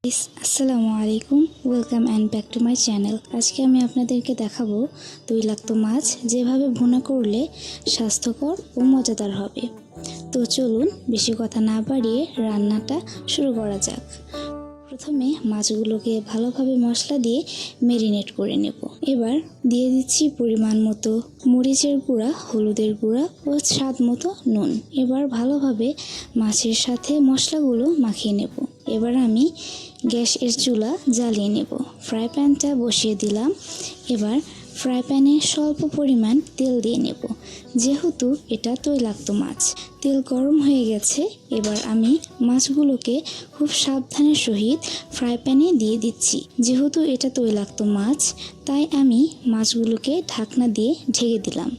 আসসালামু আলাইকুম, welcome and back to my channel. আজকে আমি আপনাদেরকে দেখাবো তৈলাক্ত মাছ যেভাবে ভুনা করলে স্বাস্থ্যকর ও মজাদার হবে। তো চলুন বেশি কথা না বাড়িয়ে রান্নাটা শুরু করা যাক। প্রথমে মাছগুলোকে ভালোভাবে মশলা দিয়ে ম্যারিনেট করে নেব। এবার দিয়ে দিচ্ছি পরিমাণ মতো মরিচের গুঁড়া, হলুদের গুঁড়া ও স্বাদ মতো নুন। এবার ভালোভাবে মাছের সাথে মশলাগুলো মাখিয়ে নেব। এবার আমি গ্যাসের চুলা জ্বালিয়ে নেব। ফ্রাই প্যানটা বসিয়ে দিলাম। এবার ফ্রাই প্যানে স্বল্প পরিমাণ তেল দিয়ে নেব, যেহেতু এটা তৈলাক্ত মাছ। তেল গরম হয়ে গেছে। এবার আমি মাছগুলোকে খুব সাবধানের সহিত ফ্রাই প্যানে দিয়ে দিচ্ছি। যেহেতু এটা তৈলাক্ত মাছ, তাই আমি মাছগুলোকে ঢাকনা দিয়ে ঢেকে দিলাম।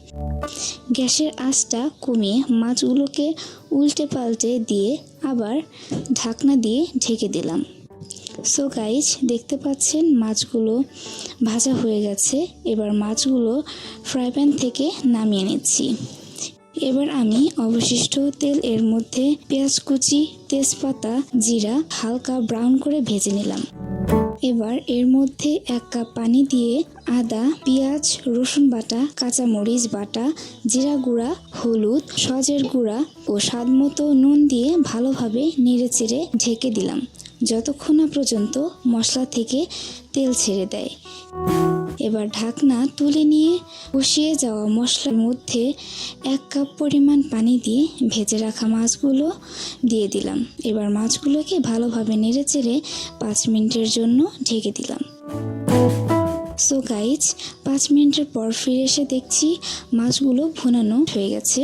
গ্যাসের আঁচটা কমিয়ে মাছগুলোকে উল্টে পাল্টে দিয়ে আবার ঢাকনা দিয়ে ঢেকে দিলাম। সো গাইজ, দেখতে পাচ্ছেন মাছগুলো ভাজা হয়ে গেছে। এবার মাছগুলো ফ্রাই প্যান থেকে নামিয়ে নিচ্ছি। এবার আমি অবশিষ্ট তেল এর মধ্যে পেঁয়াজ কুচি, তেজপাতা, জিরা হালকা ব্রাউন করে ভেজে নিলাম। এবার এর মধ্যে 1 কাপ পানি দিয়ে আদা, পেঁয়াজ, রসুন বাটা, কাঁচামরিচ বাটা, জিরা গুঁড়া, হলুদ, সজের গুঁড়া ও স্বাদ মতো নুন দিয়ে ভালোভাবে নেড়েচেড়ে ঢেকে দিলাম, যতক্ষণ না পর্যন্ত মশলা থেকে তেল ছেড়ে দেয়। এবার ঢাকনা তুলে নিয়ে কষিয়ে যাওয়া মশলার মধ্যে 1 কাপ পরিমাণ পানি দিয়ে ভেজে রাখা মাছগুলো দিয়ে দিলাম। এবার মাছগুলোকে ভালোভাবে নেড়েচেড়ে 5 মিনিটের জন্য ঢেকে দিলাম। সো গাইজ, 5 মিনিটের পর ফিরে এসে দেখছি মাছগুলো ভুনানো হয়ে গেছে।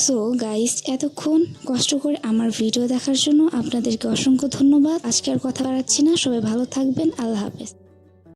সো গাইস, এতক্ষণ কষ্ট করে আমার ভিডিও দেখার জন্য আপনাদেরকে অসংখ্য ধন্যবাদ। আজকে আর কথা বাড়াচ্ছি না, সবাই ভালো থাকবেন। আল্লাহ হাফেজ।